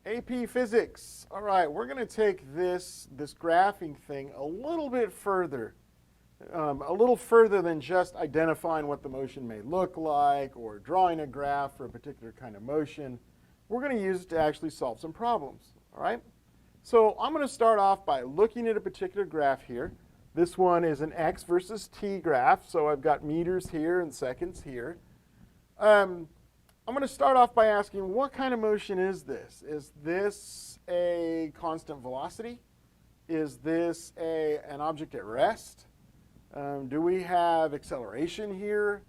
AP Physics. All right, we're going to take this graphing thing a little bit further. A little further than just identifying what the motion may look like or drawing a graph for a particular kind of motion. We're going to use it to actually solve some problems. All right? So I'm going to start off by looking at a particular graph here. This one is an x versus t graph, so I've got meters here and seconds here. I'm going to start off by asking, what kind of motion is this? Is this a constant velocity? Is this an object at rest? Do we have acceleration here?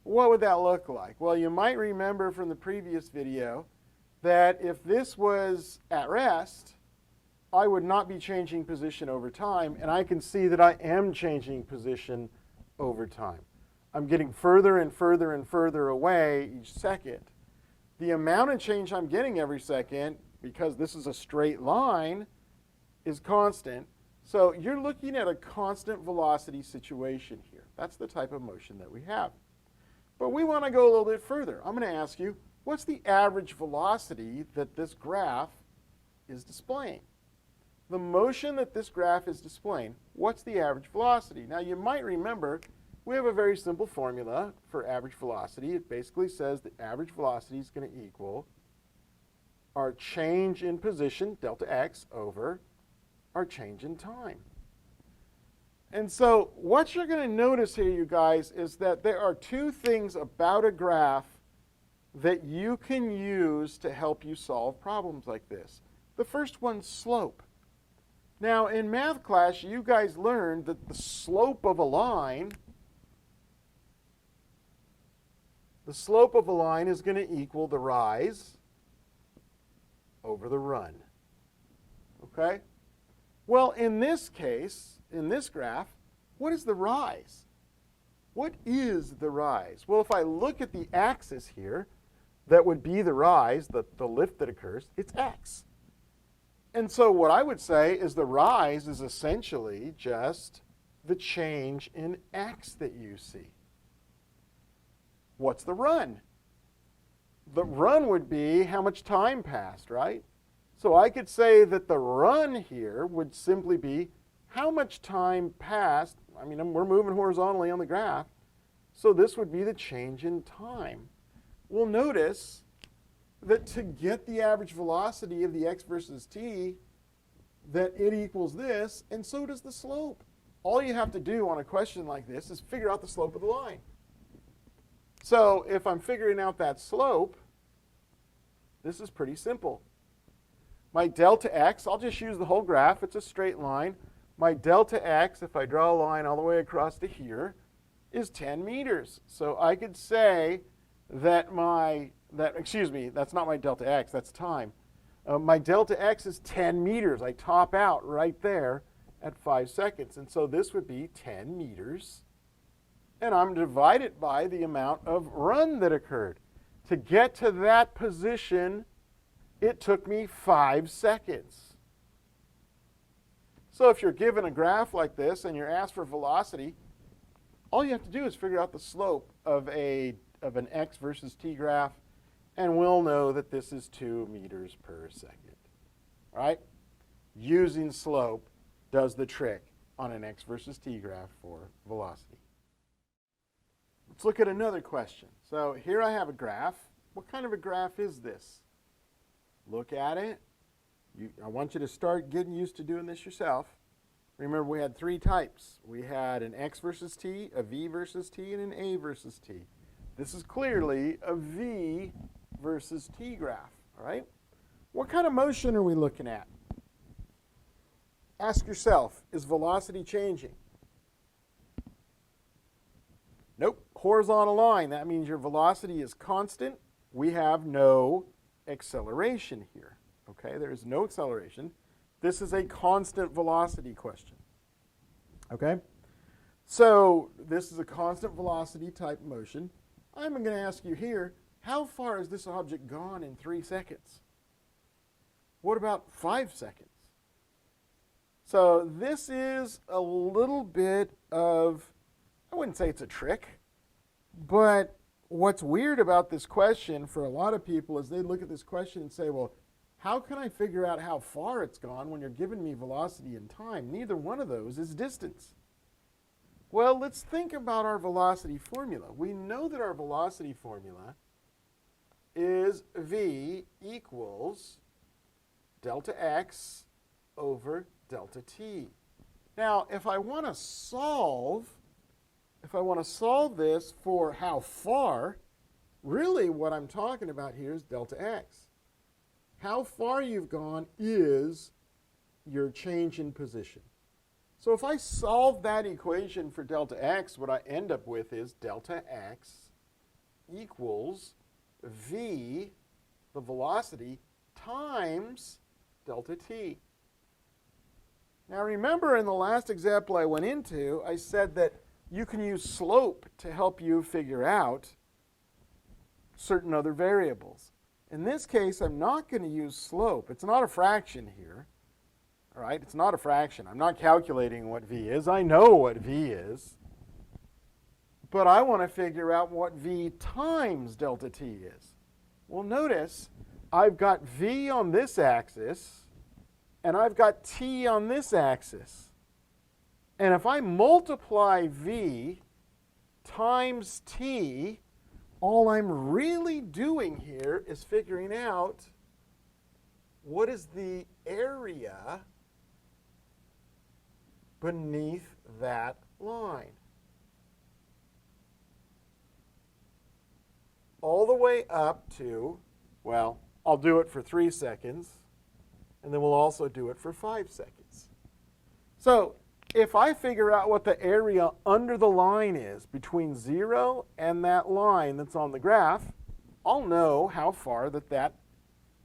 What would that look like? Well, you might remember from the previous video that if this was at rest, I would not be changing position over time, and I can see that I am changing position over time. I'm getting further and further and further away each second. The amount of change I'm getting every second, because this is a straight line, is constant. So you're looking at a constant velocity situation here. That's the type of motion that we have. But we want to go a little bit further. I'm going to ask you, what's the average velocity that this graph is displaying? The motion that this graph is displaying, what's the average velocity? Now you might remember we have a very simple formula for average velocity. It basically says that average velocity is going to equal our change in position, delta x, over our change in time. And so what you're going to notice here, you guys, is that there are two things about a graph that you can use to help you solve problems like this. The first one's slope. Now, in math class, you guys learned that the slope of a line is going to equal the rise over the run. Okay? Well, in this case, in this graph, what is the rise? What is the rise? Well, if I look at the axis here, that would be the rise, the lift that occurs, it's x. And so what I would say is the rise is essentially just the change in x that you see. What's the run? The run would be how much time passed, right? So I could say that the run here would simply be how much time passed. I mean, we're moving horizontally on the graph, so this would be the change in time. We'll notice that to get the average velocity of the x versus t, that it equals this, and so does the slope. All you have to do on a question like this is figure out the slope of the line. So if I'm figuring out that slope, this is pretty simple. My delta x, I'll just use the whole graph. It's a straight line. My delta x, if I draw a line all the way across to here, is 10 meters. So I could say that that's not my delta x, that's time. My delta x is 10 meters. I top out right there at 5 seconds. And so this would be 10 meters. And I'm divided by the amount of run that occurred. To get to that position, it took me 5 seconds. So if you're given a graph like this and you're asked for velocity, all you have to do is figure out the slope of an x versus t graph, and we'll know that this is 2 meters per second. All right? Using slope does the trick on an x versus t graph for velocity. Let's look at another question. So here I have a graph. What kind of a graph is this? Look at it. I want you to start getting used to doing this yourself. Remember, we had 3 types. We had an x versus t, a v versus t, and an a versus t. This is clearly a v versus t graph. All right? What kind of motion are we looking at? Ask yourself, is velocity changing? Nope. Horizontal line. That means your velocity is constant. We have no acceleration here. Okay? There is no acceleration. This is a constant velocity question. Okay? So this is a constant velocity type motion. I'm going to ask you here, how far has this object gone in 3 seconds? What about 5 seconds? So this is a little bit of, I wouldn't say it's a trick, but what's weird about this question for a lot of people is they look at this question and say, well, how can I figure out how far it's gone when you're giving me velocity and time? Neither one of those is distance. Well, let's think about our velocity formula. We know that our velocity formula is v equals delta x over delta t. Now, if I want to solve this for how far, really what I'm talking about here is delta x. How far you've gone is your change in position. So if I solve that equation for delta x, what I end up with is delta x equals v, the velocity, times delta t. Now remember, in the last example I went into, I said that you can use slope to help you figure out certain other variables. In this case, I'm not going to use slope. It's not a fraction here. All right, it's not a fraction. I'm not calculating what v is. I know what v is. But I want to figure out what v times delta t is. Well, notice I've got v on this axis, and I've got t on this axis. And if I multiply v times t, all I'm really doing here is figuring out what is the area beneath that line. All the way up to, well, I'll do it for 3 seconds, and then we'll also do it for 5 seconds. So if I figure out what the area under the line is between 0 and that line that's on the graph, I'll know how far that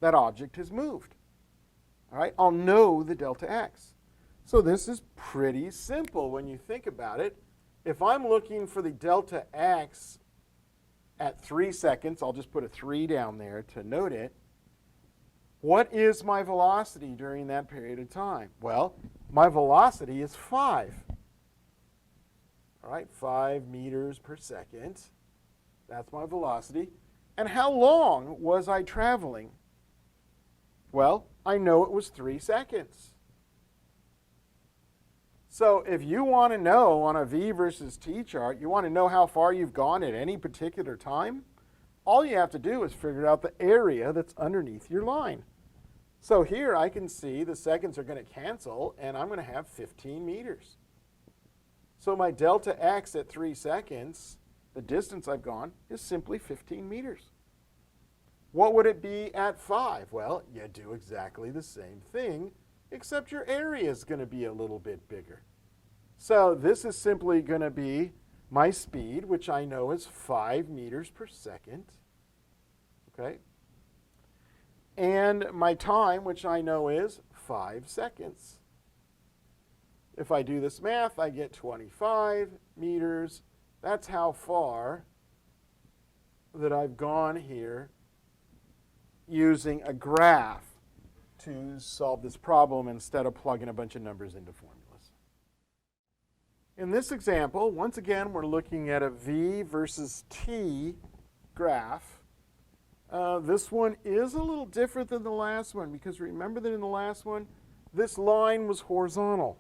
object has moved. All right, I'll know the delta x. So this is pretty simple when you think about it. If I'm looking for the delta x at 3 seconds, I'll just put a 3 down there to note it. What is my velocity during that period of time? Well, my velocity is 5. All right, 5 meters per second. That's my velocity. And how long was I traveling? Well, I know it was 3 seconds. So if you want to know on a v versus t chart, you want to know how far you've gone at any particular time, all you have to do is figure out the area that's underneath your line. So here I can see the seconds are going to cancel, and I'm going to have 15 meters. So my delta x at 3 seconds, the distance I've gone, is simply 15 meters. What would it be at 5? Well, you do exactly the same thing, except your area is going to be a little bit bigger. So this is simply going to be my speed, which I know is 5 meters per second. Okay? And my time, which I know is 5 seconds. If I do this math, I get 25 meters. That's how far that I've gone here using a graph to solve this problem instead of plugging a bunch of numbers into formulas. In this example, once again, we're looking at a v versus t graph. This one is a little different than the last one because remember that in the last one, this line was horizontal.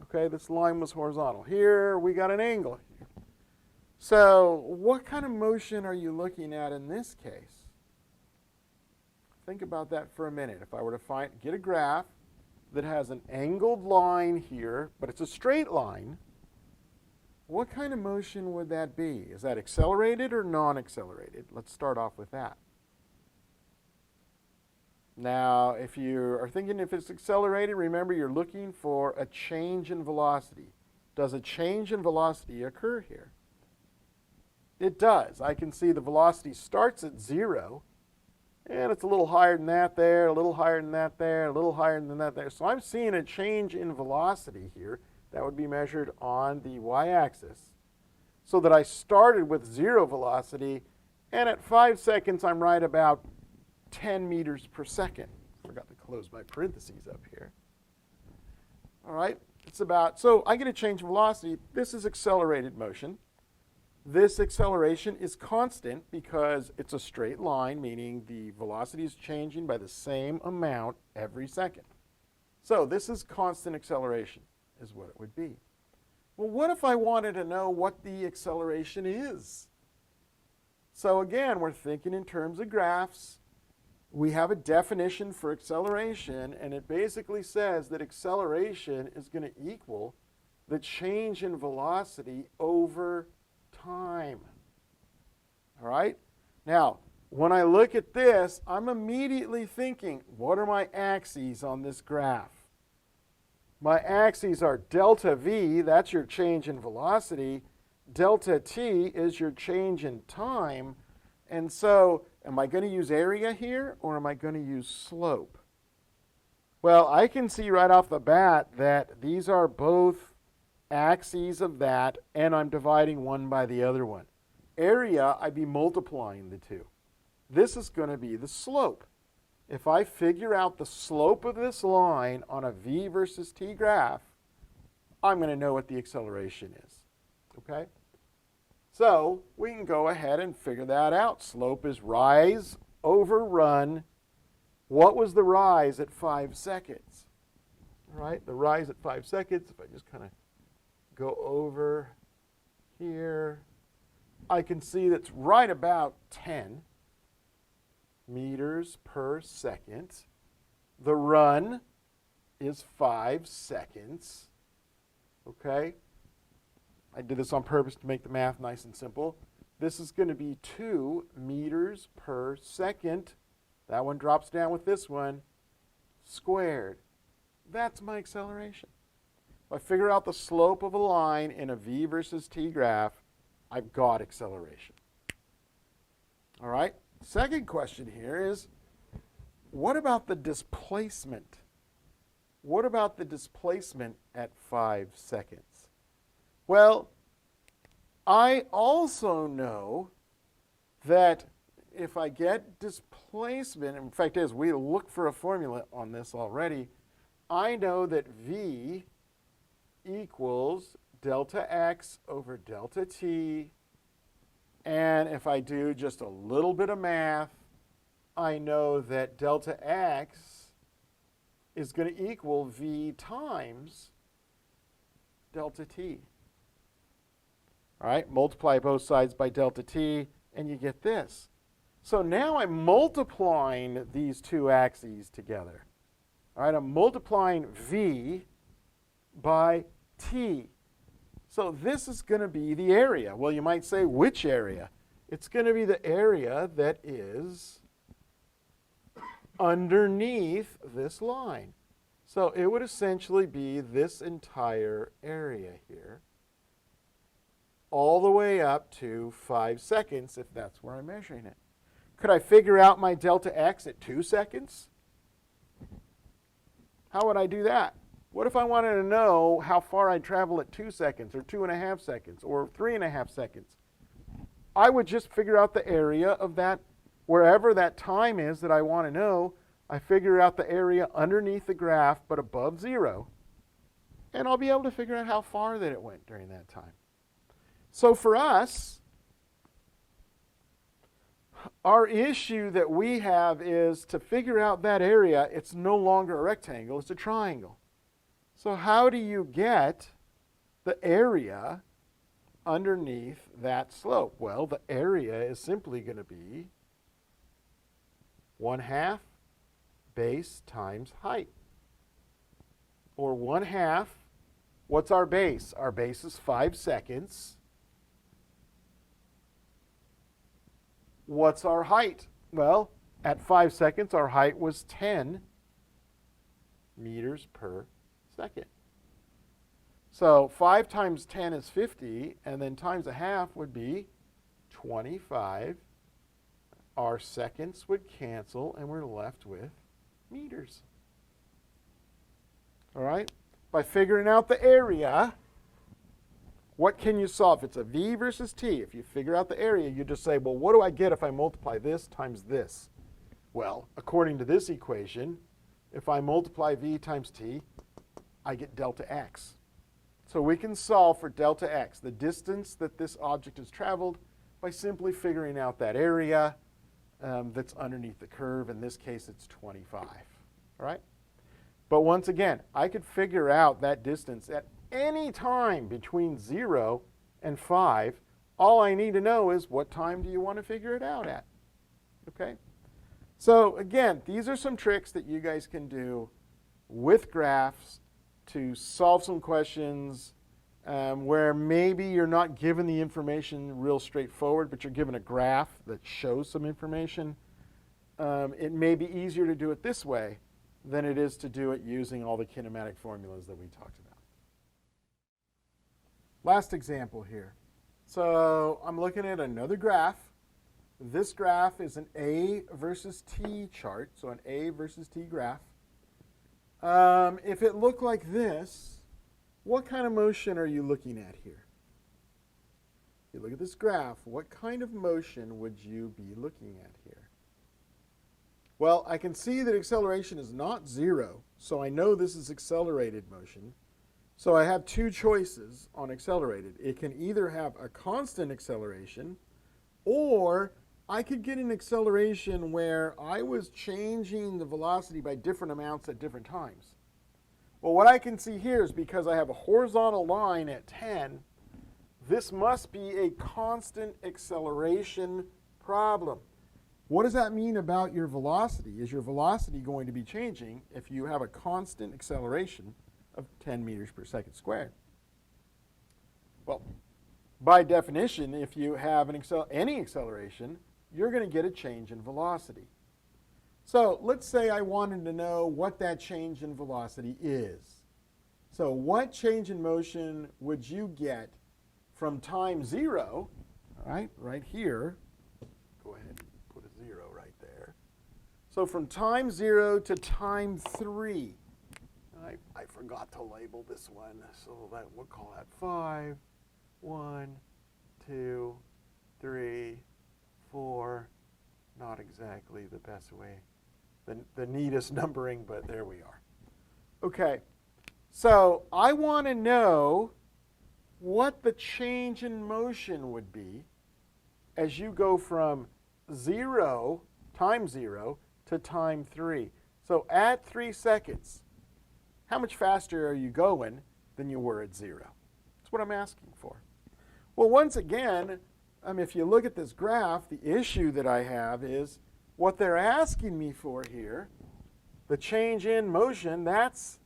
Okay, this line was horizontal. Here, we got an angle here. So what kind of motion are you looking at in this case? Think about that for a minute. If I were to get a graph that has an angled line here, but it's a straight line, what kind of motion would that be? Is that accelerated or non-accelerated? Let's start off with that. Now, if you are thinking if it's accelerated, remember you're looking for a change in velocity. Does a change in velocity occur here? It does. I can see the velocity starts at 0, and it's a little higher than that there, a little higher than that there, a little higher than that there. So I'm seeing a change in velocity here that would be measured on the y-axis. So that I started with 0 velocity, and at 5 seconds I'm right about 10 meters per second. Forgot to close my parentheses up here. All right, it's about, so I get a change in velocity. This is accelerated motion. this acceleration is constant because it's a straight line, meaning the velocity is changing by the same amount every second. So this is constant acceleration, is what it would be. Well, what if I wanted to know what the acceleration is? So again, we're thinking in terms of graphs. We have a definition for acceleration, and it basically says that acceleration is going to equal the change in velocity over time. All right? Now, when I look at this, I'm immediately thinking, what are my axes on this graph? My axes are delta v, that's your change in velocity. Delta t is your change in time. And so, am I going to use area here, or am I going to use slope? Well, I can see right off the bat that these are both axes of that, and I'm dividing one by the other one. Area, I'd be multiplying the two. This is going to be the slope. If I figure out the slope of this line on a v versus t graph, I'm going to know what the acceleration is. Okay? So we can go ahead and figure that out. Slope is rise over run. What was the rise at 5 seconds? All right, the rise at 5 seconds, if I just kind of go over here, I can see that's right about 10 meters per second. The run is 5 seconds. Okay? I did this on purpose to make the math nice and simple. This is going to be 2 meters per second. That one drops down with this one, squared. That's my acceleration. If I figure out the slope of a line in a v versus t graph, I've got acceleration. All right? Second question here is, what about the displacement? What about the displacement at 5 seconds? Well, I also know that if I get displacement, in fact, as we look for a formula on this already, I know that v equals delta x over delta t. And if I do just a little bit of math, I know that delta x is going to equal v times delta t. All right, multiply both sides by delta t, and you get this. So now I'm multiplying these two axes together. All right, I'm multiplying v by t. So this is going to be the area. Well, you might say, which area? It's going to be the area that is underneath this line. So it would essentially be this entire area here, all the way up to 5 seconds, if that's where I'm measuring it. Could I figure out my delta x at 2 seconds? How would I do that? What if I wanted to know how far I'd travel at 2 seconds, or 2.5 seconds, or 3.5 seconds? I would just figure out the area of that, wherever that time is that I want to know. I figure out the area underneath the graph, but above 0, and I'll be able to figure out how far that it went during that time. So for us, our issue that we have is to figure out that area. It's no longer a rectangle, it's a triangle. So how do you get the area underneath that slope? Well, the area is simply going to be 1/2 base times height. Or 1/2, what's our base? Our base is 5 seconds. What's our height? Well, at 5 seconds, our height was 10 meters per second. So 5 times 10 is 50, and then times 1/2 would be 25. Our seconds would cancel, and we're left with meters. All right? By figuring out the area, what can you solve? It's a v versus t. If you figure out the area, you just say, well, what do I get if I multiply this times this? Well, according to this equation, if I multiply v times t, I get delta x. So we can solve for delta x, the distance that this object has traveled, by simply figuring out that area that's underneath the curve. In this case, it's 25. All right? But once again, I could figure out that distance at any time between 0 and 5. All I need to know is what time do you want to figure it out at? Okay? So again, these are some tricks that you guys can do with graphs to solve some questions where maybe you're not given the information real straightforward, but you're given a graph that shows some information. It may be easier to do it this way than it is to do it using all the kinematic formulas that we talked about. Last example here. So I'm looking at another graph. This graph is an A versus T chart, so an A versus T graph. If it looked like this, what kind of motion are you looking at here? You look at this graph, what kind of motion would you be looking at here? Well, I can see that acceleration is not 0, so I know this is accelerated motion. So I have two choices on accelerated. It can either have a constant acceleration, or I could get an acceleration where I was changing the velocity by different amounts at different times. Well, what I can see here is because I have a horizontal line at 10, this must be a constant acceleration problem. What does that mean about your velocity? Is your velocity going to be changing if you have a constant acceleration of 10 meters per second squared? Well, by definition, if you have any acceleration, you're going to get a change in velocity. So let's say I wanted to know what that change in velocity is. So what change in motion would you get from time 0, all right here, go ahead and put a 0 right there. So from time 0 to time 3, I forgot to label this one, so that we'll call that 5, 1, 2, 3, 4, not exactly the best way, the neatest numbering, but there we are. Okay, so I want to know what the change in motion would be as you go from time 0, to time 3. So at 3 seconds, how much faster are you going than you were at 0? That's what I'm asking for. Well, once again, if you look at this graph, the issue that I have is what they're asking me for here, the change in motion, that's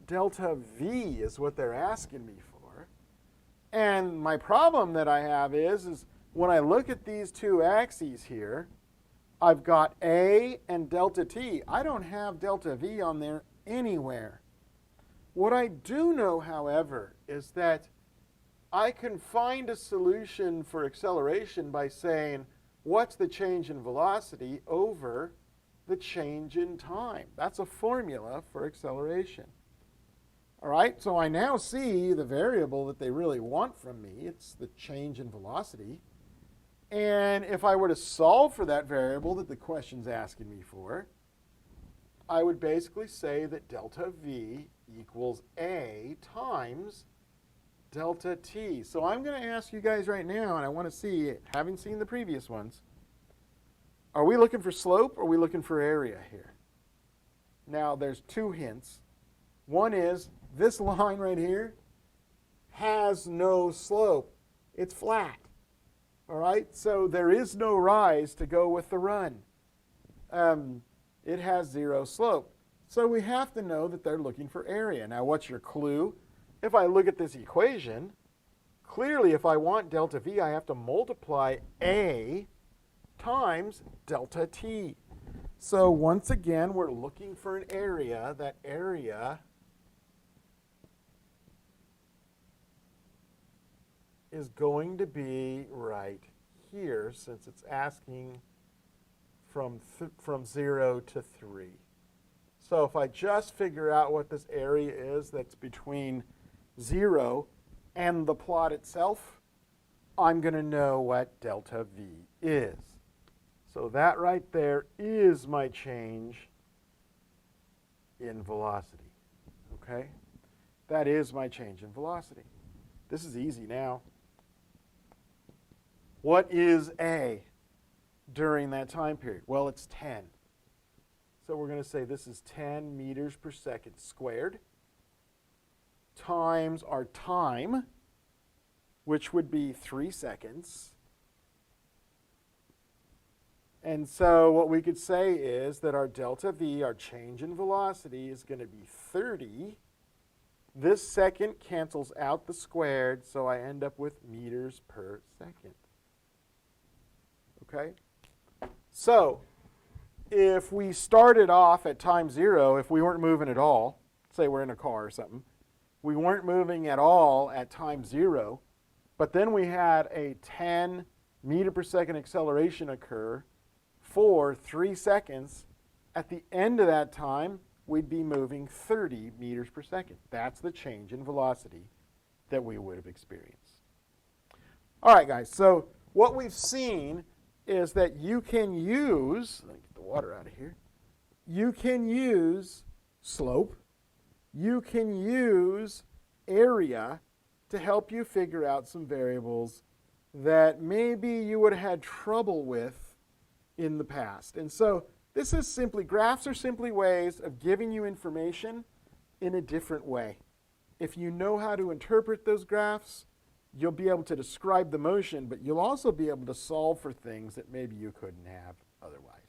delta V is what they're asking me for. And my problem that I have is when I look at these two axes here, I've got A and delta T. I don't have delta V on there anywhere. What I do know, however, is that I can find a solution for acceleration by saying, what's the change in velocity over the change in time? That's a formula for acceleration. All right, so I now see the variable that they really want from me. It's the change in velocity. And if I were to solve for that variable that the question's asking me for, I would basically say that delta V equals A times delta T. So I'm going to ask you guys right now, and I want to see, having seen the previous ones, are we looking for slope or are we looking for area here? Now, there's two hints. One is this line right here has no slope. It's flat. All right? So there is no rise to go with the run. It has 0 slope. So we have to know that they're looking for area. Now, what's your clue? If I look at this equation, clearly if I want delta V, I have to multiply A times delta T. So once again, we're looking for an area. That area is going to be right here, since it's asking from 0 to 3. So if I just figure out what this area is that's between 0 and the plot itself, I'm going to know what delta V is. So that right there is my change in velocity. Okay? That is my change in velocity. This is easy now. What is A during that time period? Well, it's 10. So we're going to say this is 10 meters per second squared times our time, which would be 3 seconds. And so what we could say is that our delta V, our change in velocity, is going to be 30. This second cancels out the squared, so I end up with meters per second. Okay? So if we started off at time 0, if we weren't moving at all, say we're in a car or something, we weren't moving at all at time 0, but then we had a 10 meter per second acceleration occur for 3 seconds. At the end of that time, we'd be moving 30 meters per second. That's the change in velocity that we would have experienced. All right, guys, so what we've seen is that you can use, let me get the water out of here, you can use slope, you can use area to help you figure out some variables that maybe you would have had trouble with in the past. And so this is simply, graphs are simply ways of giving you information in a different way. If you know how to interpret those graphs, you'll be able to describe the motion, but you'll also be able to solve for things that maybe you couldn't have otherwise.